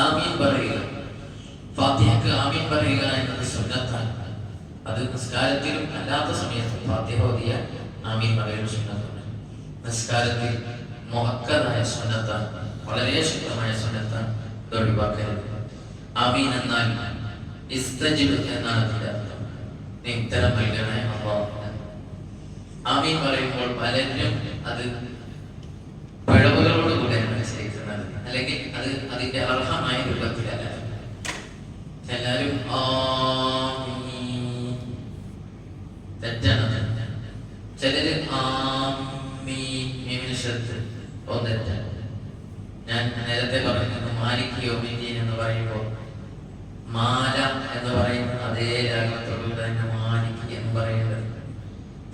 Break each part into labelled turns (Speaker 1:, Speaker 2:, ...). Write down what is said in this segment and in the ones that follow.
Speaker 1: ആമീൻ പറയുക, ഫാത്തിഹക്ക് ആമീൻ പറയുക എന്നത് സുന്നത്താണ്. അത് നിസ്കാരത്തിലും അല്ലാത്ത സമയത്തും ഫാത്തിഹ ഓതിയ ആമീൻ പറയുന്ന സുന്നത്താണ്. നിസ്കാരത്തിൽ മുഅക്കദായ സുന്നത്താണ്, വളരെ ശുദ്ധമായ സുന്നത്താണ്, ഇത് ഒഴിവാക്കരുത്. ആമീൻ എന്നാൽ ഇസ്തജിബ് എന്നാണ് അതിന്റെ അർത്ഥം. നീ ഉത്തരം നൽകണേ അല്ലാഹ്. ആമീൻ പറയുമ്പോൾ പലരും അത് പിഴവുകളോടുകൂടെയാണ് നിശ്ചയിക്കുന്നത്, അല്ലെങ്കിൽ അത് അതിന്റെ അർഹമായ രൂപത്തിലല്ല. എല്ലാവരും തെറ്റാണ്. ചിലര് തെറ്റാണ്. ഞാൻ നേരത്തെ പറഞ്ഞിരുന്നു മാലിക് യൗമിദ്ദീൻ എന്ന് പറയുമ്പോൾ മാല എന്ന് പറയുന്നത് അതേ രാഗത്തോടുകൂടെ തന്നെ മാലിക് എന്ന് പറയുന്നത്,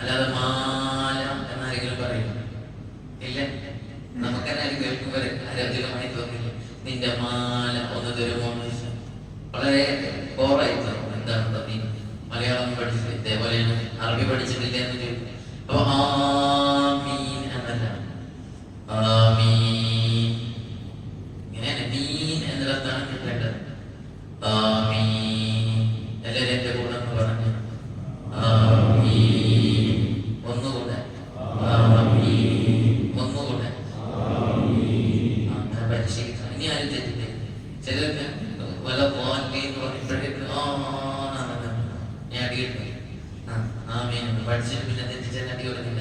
Speaker 1: അല്ലാതെ മാല എന്നാരെങ്കിലും പറയും ഇല്ല. നമുക്കെന്നാലും കേൾക്കുമ്പോൾ അരോചകമായി തോന്നില്ല. നിന്റെ മാല ഒന്ന് തരുമോ? വളരെ ബോറായി തോന്നും. എന്താണ് നീ മലയാളം പഠിച്ചിട്ട് ഇതേപോലെയാണ് അറബി പഠിച്ചിട്ടില്ല എന്ന് ചോദിക്കും. അപ്പൊ ആമീൻ എന്നല്ല, ആമീൻ ഇങ്ങനെയാണ് മീൻ എന്നിടത്താണ് കിട്ടേണ്ടത്. ആമീൻ. എല്ലാവരും എന്റെ കൂടെ എന്ന് പറഞ്ഞു ആമീൻ. ഒന്നുകൂടെ ആമീൻ. ഒന്നുകൂടെ അങ്ങനെ പരിശീലിക്കണം. ഇനി ആരും തെറ്റില്ല. ചിലർക്ക് വല പോകാനേന്ന് പറയുമ്പോഴേക്ക് ഞാൻ അടിയിട്ടുണ്ട്. ആമീൻ പഠിച്ചിട്ട് പിന്നെ തെറ്റിച്ചാൽ അടി കൊടുക്കില്ല.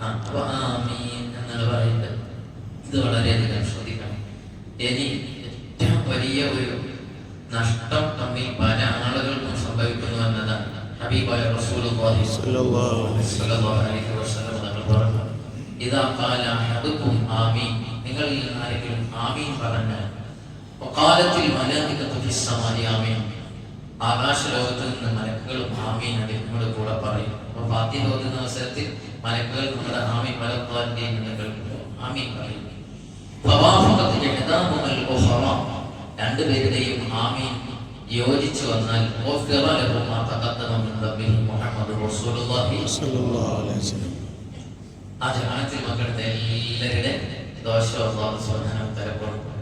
Speaker 1: അപ്പൊ ആമീൻ എന്നാണ് പറയുന്നത്. ഇത് വളരെയധികം ശ്രദ്ധിക്കണം. ഇനി ഏറ്റവും വലിയ ഒരു നഷ്ടം തമ്മിൽ പല ആളുകൾക്കും സംഭവിക്കുന്നു എന്നതാണ് ഹബീബായ റസൂലുള്ളാഹി സ്വല്ലല്ലാഹു അലൈഹി വസല്ലം തങ്ങൾ പറഞ്ഞു, ഇദാ ഖാല അഹദുക്കും ആമീൻ, നിങ്ങളിൽ ആരെങ്കിലും ആമീൻ പറഞ്ഞാൽ വഖാലത്തിൽ മലായികതു ഫിസ് സമാഇ ആമീൻ, ആകാശലോകത്ത് നിന്ന് മലക്കുകളും ആമീൻ അതിനോട് കൂടെ പറയും. അപ്പൊ ഫാത്തിഹ ഓതുന്ന അവസരത്തിൽ മലക്കുകൾ നമ്മുടെ ആമീൻ വലദ്ദാലിൻ എന്ന് ആമീൻ പറയും. ഫവാഫഖത് ഇഹ്ദാഹുൽ ഉഖറ, രണ്ടുപേരുടെയും ആമീൻ യോജിച്ചു വന്നാൽ ഗുഫിറ ലഹു മാ തഖദ്ദമ മിൻ ദംബിഹി മുഹമ്മദ് റസൂലുള്ളാഹി സ്വല്ലല്ലാഹു അലൈഹി വസല്ലം. ആ ജമാഅത്തിൽ പങ്കെടുത്ത എല്ലാവരുടെ ദോഷം അല്ലാഹു സുബ്ഹാനഹു വ തആല പൊറുക്കും.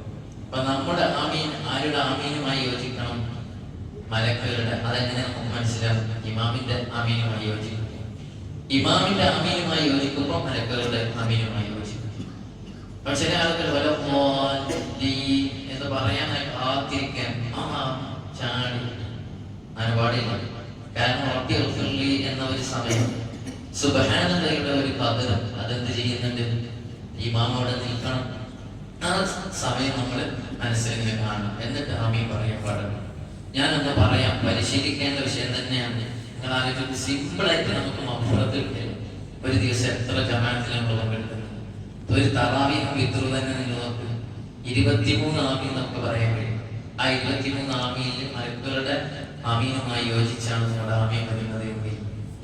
Speaker 1: അപ്പൊ നമ്മുടെ ആമീൻ ആരുടെ ആമീനുമായി യോജിക്കണം? മലക്കുകളുടെ. അതെങ്ങനെ നമുക്ക് മനസ്സിലാവും? ഇമാമിന്റെ ആമീനുമായി യോജിക്കും. ഇമാമിന്റെ ആമീനുമായി യോജിക്കുമ്പോൾ മലക്കുകളുടെ ആമീനുമായി യോജിക്കും. പക്ഷെ ചില ആളുകൾ എന്ന് പറയാനായി കാത്തിരിക്കാൻ ചാടി അങ്ങനെ പാടില്ല. കാരണം എന്ന ഒരു സമയം സുബ്ഹാനല്ലാഹയുടെ ഒരു ഖദർ അതെന്ത് ചെയ്യുന്നുണ്ട്? ഇമാം അവിടെ നിൽക്കണം. ആ സമയം നമ്മൾ മനസ്സിലിങ്ങനെ കാണണം. എന്നിട്ട് ആമീൻ പറയാൻ പാടില്ല. ഞാനൊന്ന് പറയാം, പരിശീലിക്കേണ്ട വിഷയം തന്നെയാണ്. നിങ്ങൾ ആലോചിച്ച് സിമ്പിളായിട്ട് നമുക്ക് മഫ്റത്തിൽ ഒരു ദിവസം എത്ര ജമാഅത്തിൽ നമ്മൾ പങ്കെടുക്കുന്നത്? ഒരു തറാവീഹ് വിത്ർ തന്നെ നിങ്ങൾ നോക്ക്, 23 ആമീൻ നമുക്ക് പറയാൻ കഴിയും. ആ 23 ആമീനിൽ മലക്കുകളുടെ ആമീനുമായി യോജിച്ചാണ് നമ്മുടെ ആമീൻ വരുന്നത് എങ്കിൽ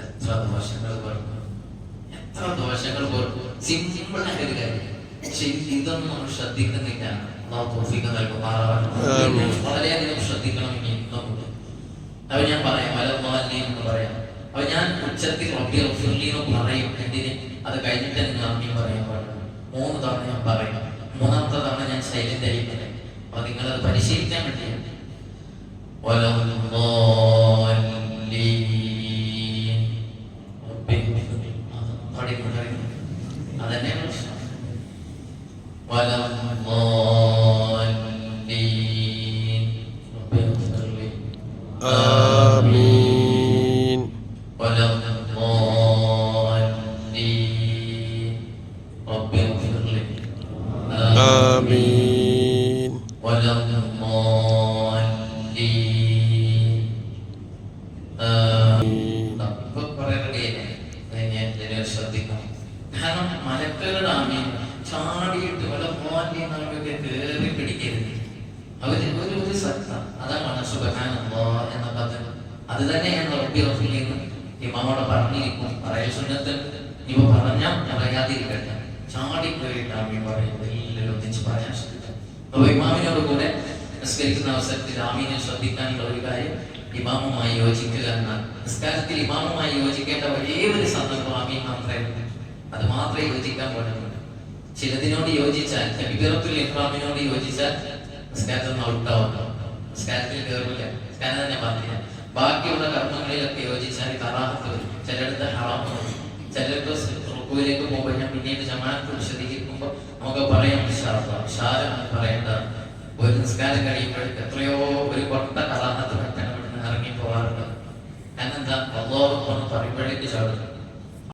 Speaker 1: എത്ര ദോഷങ്ങൾ പറഞ്ഞു, എത്ര ദോഷങ്ങൾ പറഞ്ഞു. സിമ്പിളായ ഒരു കാര്യം. പക്ഷെ ഇതൊന്നും നമ്മൾ ശ്രദ്ധിക്കുന്നില്ല. വളരെയധികം ശ്രദ്ധിക്കണം. ഇനി നമുക്ക് അപ്പൊ ഞാൻ പറയാം വലദ്ദാലിൻ എന്ന് പറയാം. അപ്പൊ ഞാൻ ഉച്ചത്തിൽ റബ്ബി ഗ്ഫിർലി എന്ന് പറയും. എന്തിന്? അത് കഴിഞ്ഞിട്ട് നിങ്ങൾ ആമീൻ പറയാൻ പാടില്ല. 3 തവണ ഞാൻ പറയും. 3ാമത്തെ തവണ ഞാൻ സൈലന്റ് ആയിരിക്കില്ല. അപ്പൊ നിങ്ങളത് പരിശീലിക്കാൻ വേണ്ടിയാണ്. അതന്നെ പ്രശ്നം.
Speaker 2: ആമീൻ. ആമീൻ.
Speaker 1: ശ്രദ്ധിക്കണം. കാരണം മലക്കുകളുടെ ആമീൻ ചാടിയിട്ട് കേറി പിടിക്കരുത്. അവര് ഒരു സത്ത അതാണ് സുബ്ഹാനല്ലാഹ് എന്ന പദം. അത് തന്നെയാണ് റബ്ബി ഗ്ഫിർലി എന്ന് ഇമാമോട് പറഞ്ഞിരിക്കും. പറയൽ സുന്നത്ത്. ഇവ പറഞ്ഞാൽ പറയാതിരിക്കട്ടെ. ചാടിപ്പോയിട്ട് ആമീൻ പറയുന്നത് എല്ലാവരും ഒന്നിച്ച് പറയാൻ ശ്രദ്ധിക്കും. അപ്പൊ ഇമാമിനോട് കൂടെ നിസ്കരിക്കുന്ന അവസരത്തിൽ ആമീനെ ശ്രദ്ധിക്കാനുള്ള ഒരു കാര്യം ഇമാമുമായി യോജിക്കുക എന്നാണ്. നിസ്കാരത്തിൽ ഇമാമുമായി യോജിക്കേണ്ട ഒരേ ഒരു സന്ദർഭം ആമീൻ മാത്രമേ, അത് മാത്രമേ യോജിക്കാൻ പാടുള്ളൂ. ചിലതിനോട് യോജിച്ചാൽ, തക്ബീറത്തുൽ ഇഹ്റാമിനോട് യോജിച്ചാൽ നിസ്കാരത്തൊന്നും ഔട്ടാവുന്നു, നിസ്കാരത്തിൽ കയറില്ല. നിസ്കാരം തന്നെ പറഞ്ഞില്ല. ബാക്കിയുള്ള കർമ്മങ്ങളിലൊക്കെ യോജിച്ചാൽ കറാഹത്ത് വരും. ചിലയിടത്ത് ഹറാമ് വരും. ചിലർക്ക് റുക്കുവിലേക്ക് പോകുമ്പോൾ ഞാൻ പിന്നീട് ജമാഅത്ത് വിശദീകരിക്കുമ്പോൾ നമുക്ക് പറയാം വിശാലമായി പറയേണ്ട. ഒരു നിസ്കാരം കഴിയുമ്പോഴേക്ക് എത്രയോ ഒരു കൊട്ട കറാഹത്ത് പെട്ടെന്ന് ഇറങ്ങി പോകാറുണ്ട്. കാരണം എന്താ, അല്ലാഹു പറയുമ്പോഴേക്ക് ചാടും.